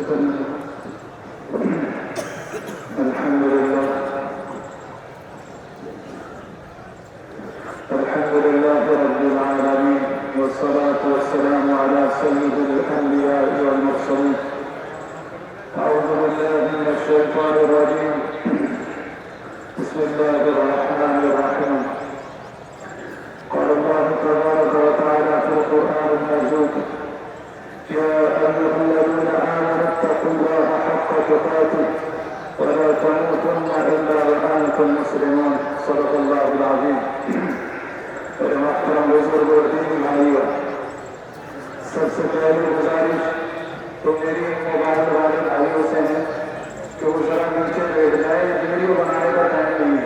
وسلم. الحمد لله رب العالمين، والصلاة والسلام على سيد الأنبياء والمرسلين. أعوذ بالله من الشيطان الرجيم. بسم الله الرحمن الرحيم. قال الله تبارك وتعالى في القرآن المجيد: يا أيها الذين آمنوا اتقوا الله حق تقاته ولا تموتن إلا وأنتم مسلمون. صدق الله العظيم. محترم بزرگ اور دینی بھائیوں، سب سے پہلی گزارش تو میری موبائل والے بھائیوں سے ہے کہ وہ ذرا نیچے بیٹھ جائے، ویڈیو بنانے کا ٹائم نہیں ہے.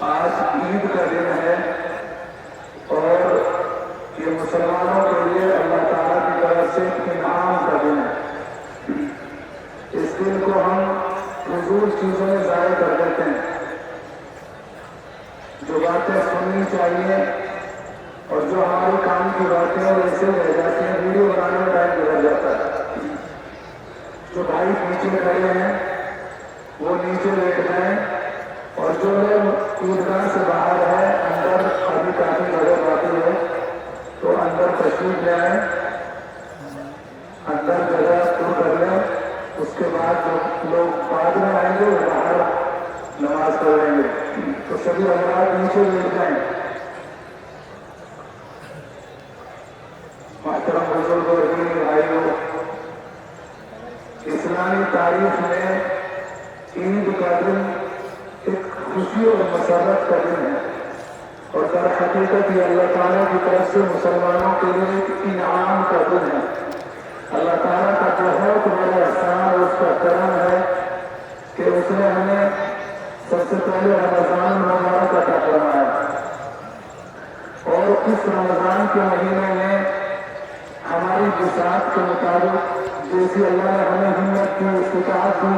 آج عید کا دن ہے اور یہ مسلمانوں کے لیے اللہ تعالیٰ کی طرف سے انعام کا دن ہے. اس دن کو ہم فضول چیزوں میں ضائع کر دیتے ہیں. جو باتیں سننی چاہیے اور جو ہمارے کام کی باتیں ویسے رہ جاتی ہیں، ویڈیو بنانے میں ٹائم گزر جاتا ہے. جو بھائی نیچے کھڑے ہیں وہ نیچے بیٹھ جائیں، اور جو لوگ عیدگاہ سے باہر ہے، اندر ابھی کافی جگہ باقی ہے تو اندر تشریف لے آئیں، اندر جگہ شروع کر لیں. اس کے بعد جو لوگ بعد میں آئیں گے وہ باہر نماز پڑھ لیں گے. تو سبھی حضرات نیچے بیٹھ جائیں. محترم بزرگ اور دینی بھائیوں، اسلامی تاریخ میں عید کا دن ایک خوشی اور مسرت کا دن ہے، اور در حقیقت یہ اللہ تعالیٰ کی طرف سے مسلمانوں کے لیے ایک انعام کا دن ہے. اللہ تعالیٰ کا بہت بڑا احسان اور اس کا کرم ہے کہ اس نے ہمیں سب سے پہلے رمضان مبارک عطا فرمایا، اور اس رمضان کے مہینے میں ہماری بساط کے مطابق جیسی اللہ نے ہمیں ہمت کی، استطاعت دی،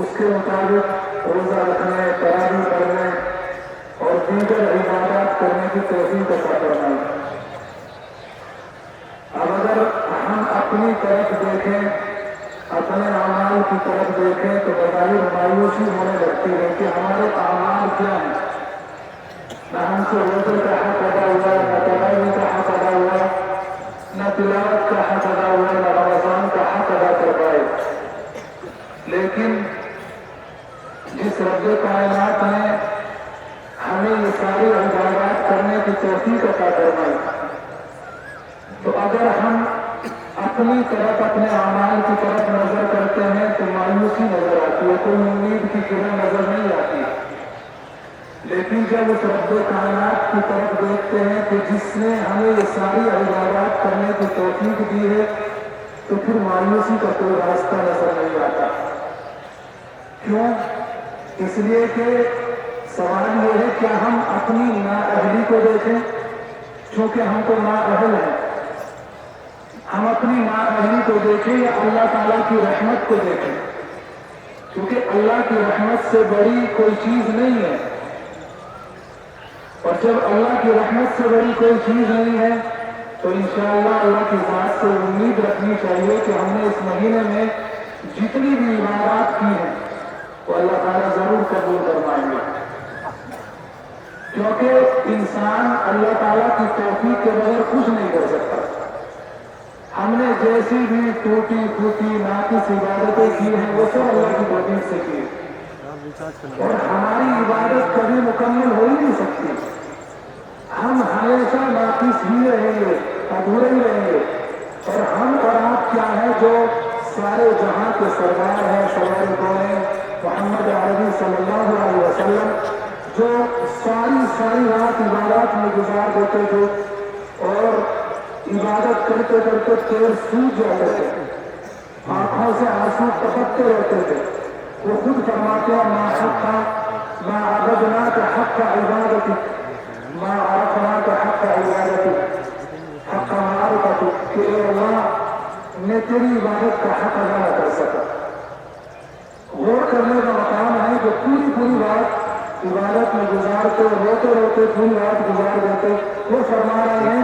اس کے مطابق روزہ رکھنے، تراویح پڑھنے اور دیگر عبادات کرنے کی توفیق عطا فرمائی. اب اگر ہم اپنی طرف دیکھیں، اپنے اعمال کی طرف دیکھیں تو بظاہر مایوسی ہونے لگتی ہے کہ ہمارے اعمال کیا ہیں. نہ ہم سے روزے کا حق ادا ہوا، نہ تراویح کا حق ادا ہوا، نہ تلاوت کا حق ادا ہوا، نہ رمضان کا حق ادا کر پائے. لیکن جس رب کائنات نے ہمیں یہ ساری عبادات کرنے کی توفیق عطا فرمائی، تو اگر ہم اپنی طرف، اپنے اعمال کی طرف نظر کرتے ہیں تو مایوسی نظر آتی ہے، کوئی امید کی کرن نظر نہیں آتی. لیکن جب اس رب کائنات کی طرف دیکھتے ہیں کہ جس نے ہمیں یہ ساری عبادات کرنے کی توفیق دی ہے، تو پھر مایوسی کا کوئی راستہ نظر نہیں آتا. کیوں؟ اس لیے کہ سوال یہ ہے کہ ہم اپنی نااہلی کو دیکھیں، چونکہ ہم تو نااہل ہیں. ہم اپنی نااہلی کو دیکھیں یا اللہ تعالیٰ کی رحمت کو دیکھیں، کیونکہ اللہ کی رحمت سے بڑی کوئی چیز نہیں ہے. اور جب اللہ کی رحمت سے بڑی کوئی چیز نہیں ہے تو انشاءاللہ اللہ کی ذات سے امید رکھنی چاہیے کہ ہم نے اس مہینے میں جتنی بھی عبادات کی ہیں وہ اللہ تعالیٰ ضرور قبول فرمائیں گے. کیونکہ انسان اللہ تعالیٰ کی توفیق کے بغیر کچھ نہیں کر سکتا. ہم نے جیسی بھی ٹوٹی پھوٹی ناقص عبادتیں کی ہیں وہ سب اللہ کی توفیق سے کی، اور ہماری عبادت کبھی مکمل ہو ہی نہیں سکتی. ہم ہمیشہ ناقص ہی رہیں گے، ادھورے ہی رہیں گے. اور ہم اور آپ کیا ہیں جو سارے جہاں کے سردار ہیں، سرور کونین محمد عربی صلی اللہ علیہ وسلم، جو ساری رات عبادات میں گزار دیتے تھے اور عبادت کرتے کرتے پیر سوج جاتے تھے، آنکھوں سے آنسو ٹپکتے رہتے تھے. وہ خود فرماتے ہیں: ما عبدناک حق عبادتی، ما عرفناک حق عبادتی، حق معرفتی، کہ اے اللہ میں تیری عبادت کا حق ادا نہ کر سکا. غور کرنے کا مقام ہے کہ پوری رات عبادت میں گزارتے، روتے روتے پوری رات گزار دیتے. وہ فرما رہے ہیں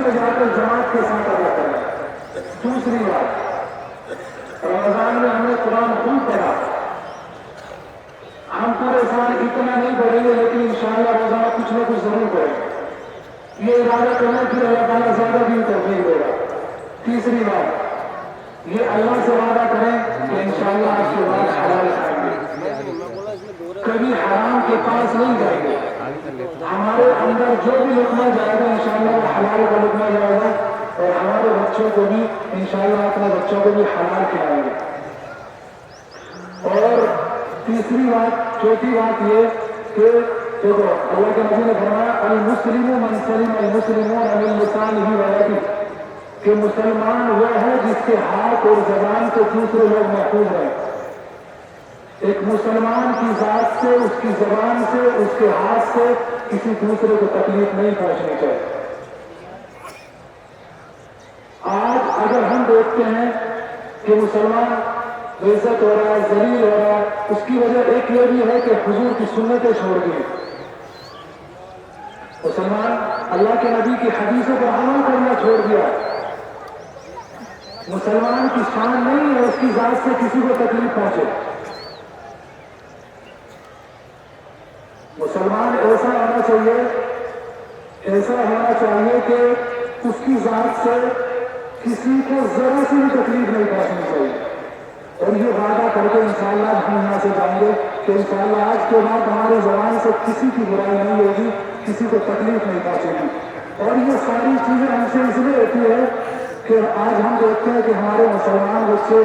میں جا کر جماعت کے ساتھ ادا کرنا۔ دوسری بات، رمضان میں ہم نے قرآن خوب پڑھا، ہم پورے سال اتنا نہیں پڑھیں گے لیکن انشاءاللہ روزانہ کچھ نہ کچھ ضرور پڑھیں گے، یہ ارادہ کرنا کہ اللہ تعالیٰ زیادہ بھی توفیق دے گا۔ تیسری بات، یہ اللہ سے وعدہ کریں کہ انشاءاللہ آپ کے بعد حلال کھائیں گے، کبھی حرام کے پاس نہیں جائیں گے، ہمارے اندر جو بھی لقمہ جائے گا انشاءاللہ وہ حلال کا لقمہ جائے گا، اور ہمارے بچوں کو بھی انشاءاللہ اپنے بچوں کو بھی حلال کھلائیں گے۔ اور تیسری بات، چوتھی بات یہ کہ دیکھو اللہ کے نبی نے فرمایا المسلم من سلم المسلمون من لسانہ ویدہ، کہ مسلمان وہ ہے جس کے ہاتھ اور زبان سے دوسرے لوگ محفوظ ہیں۔ ایک مسلمان کی ذات سے، اس کی زبان سے، اس کے ہاتھ سے کسی دوسرے کو تکلیف نہیں پہنچنی چاہیے۔ آج اگر ہم دیکھتے ہیں کہ مسلمان بےعزت ہو رہا ہے، ذلیل ہو رہا ہے، اس کی وجہ ایک یہ بھی ہے کہ حضور کی سنتیں چھوڑ دی۔ مسلمان اللہ کے نبی کی حدیثوں پر عمل کرنا چھوڑ دیا۔ مسلمان کی شان نہیں ہے اس کی ذات سے کسی کو تکلیف پہنچے۔ مسلمان ایسا ہونا چاہیے کہ اس کی ذات سے کسی کو ذرا سی بھی تکلیف نہیں پہنچنی چاہیے۔ اور یہ وعدہ کر کے انشاءاللہ ہم یہاں سے جائیں گے کہ انشاءاللہ آج کے بعد ہماری زبان سے کسی کی برائی نہیں ہوگی، کسی کو تکلیف نہیں پہنچے گی۔ اور یہ ساری چیزیں ہم سے اس لیے ہوتی ہے کہ آج ہم دیکھتے ہیں کہ ہمارے مسلمان بچے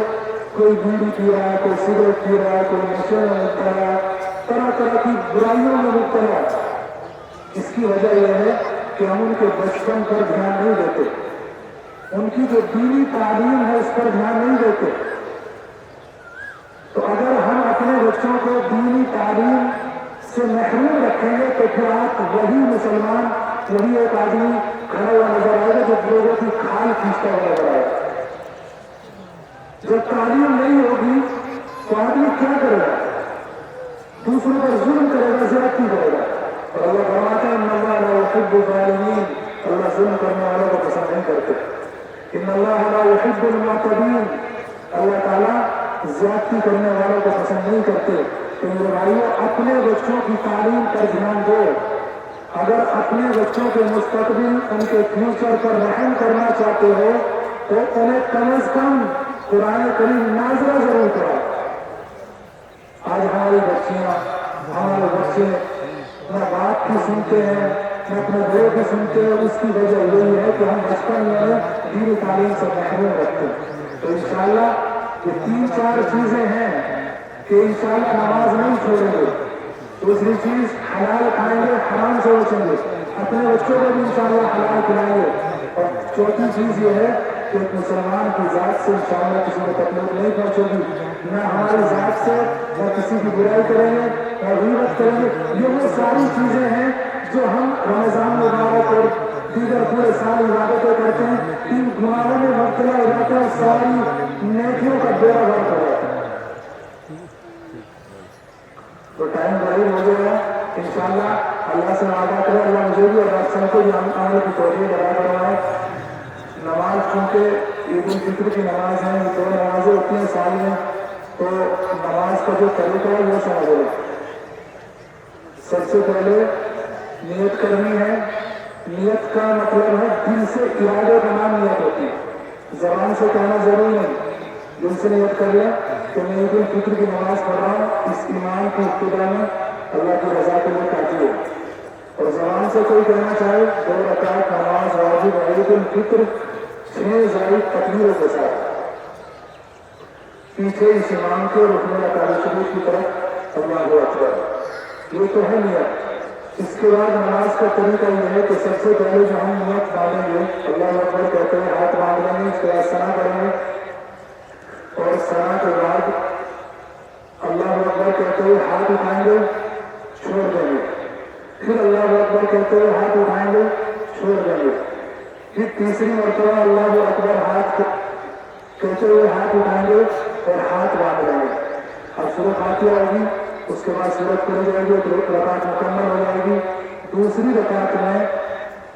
کوئی بیڑی پی رہا ہے، کوئی سگریٹ پی رہا ہے، کوئی نشے میں مبتلا ہے، طرح طرح کی برائیوں میں مبتلا ہے۔ اس کی وجہ یہ ہے کہ ہم ان کے بچپن پر دھیان نہیں دیتے، ان کی جو دینی تعلیم ہے اس پر دھیان نہیں دیتے۔ تو اگر ہم اپنے بچوں کو دینی تعلیم سے محروم رکھیں گے تو پھر آپ وہی مسلمان، وہی ایک آدمی کھڑا ہوا نظر آئے گا جو لوگوں کی کھال کھینچتا ہوا نظر آئے گا۔ جب تعلیم نہیں ہوگی تو آدمی کیا کرے گا؟ دوسروں پر ظلم کرے گا، زیادتی کرے گا۔ اور اللہ فرماتا ہے ان اللہ لا يحب الظالمین، اللہ ظلم کرنے والوں کو پسند نہیں کرتے۔ ان اللہ لا يحب المعتدین، اللہ تعالیٰ زیادتی کرنے والوں کو پسند نہیں کرتے۔ تو میرے بھائیوں، اپنے بچوں کی تعلیم پر دھیان دو۔ اگر اپنے بچوں کے مستقبل، ان کے فیوچر پر رحم کرنا چاہتے ہو تو انہیں کم از کم قرآن کریم نازلہ ضرور کرو۔ آج ہماری بچیاں، ہمارے بچے نہ باپ کی سنتے ہیں نہ اپنے بڑوں کی سنتے ہیں، اس کی وجہ یہی ہے کہ ہم بچپن میں دینی تعلیم سے محروم رکھتے ہیں۔ تو انشاءاللہ یہ 3-4 چیزیں ہیں کہ انشاءاللہ نماز نہیں چھوڑیں گے۔ دوسری چیز، حلال کھائیں گے، حرام سے بچیں گے، اپنے بچوں کو بھی انشاءاللہ حلال کھلائیں گے۔ اور چوتھی چیز یہ ہے کہ ایک مسلمان کی ذات سے انشاءاللہ کسی کو تکلیف نہیں پہنچے گی، نہ ہماری ذات سے نہ کسی کی برائی کریں گے، نہ غیبت کریں گے۔ یہ وہ ساری چیزیں ہیں جو ہم رمضان مبارک اور دیگر پورے سال عبادتیں کرتے ہیں، ان گناہوں میں مبتلا ہو جاتا ہے، ساری نیکیوں کا بیڑا غرق ہو جاتا ہے۔ تو ٹائم قریب ہو گیا ہے، انشاءاللہ اللہ سے وعدہ کرے اللہ مجھے بھی اور آپ سب کو بھی عمل کی توفیق عطا فرمائے۔ نماز چونکہ عید الفطر کی نماز ہے، یہ 2 نمازیں ہوتی ہیں سال میں، تو نماز کا جو طریقہ ہے وہ سمجھ لو۔ سب سے پہلے نیت کرنی ہے۔ نیت کا مطلب ہے دل سے ارادے کا نام نیت ہوتی ہے، زبان سے کہنا ضروری نہیں۔ دل سے نیت کر لیں کہ میں عید الفطر کی نماز پڑھ رہا ہوں، اس ایمان کی ابتدا میں اللہ کی رضا کے لیے کہتی ہے۔ اور زبان سے کوئی کہنا چاہے 2 رکعت نماز واجب عید الفطر 6 زائد تکبیروں کے ساتھ پیچھے اس امام کے رکن اکابر شریف کی طرف اللہ اکبر، یہ تو ہے نیت۔ اس کے بعد نماز کا طریقہ یہ ہے کہ سب سے پہلے جو ہم نیت باندھیں گے، اللہ اکبر کہتے ہیں ہاتھ باندھ لیں گے، اس کے بعد ثنا پڑھیں گے، اور ثنا کے بعد اللہ اکبر کہتے ہوئے ہاتھ اٹھائیں گے، چھوڑ دیں گے، پھر اللہ اکبر کہتے ہوئے ہاتھ اٹھائیں گے، چھوڑ دیں گے، پھر تیسری مرتبہ اللہ اکبر ہاتھ کہتے ہوئے ہاتھ اٹھائیں گے اور ہاتھ باندھ لیں گے۔ اب سورۃ فاتحہ ہوگی، اس کے بعد سورت پڑھی جائے گی، 2 رکعت مکمل ہو جائے گی۔ دوسری رکعت میں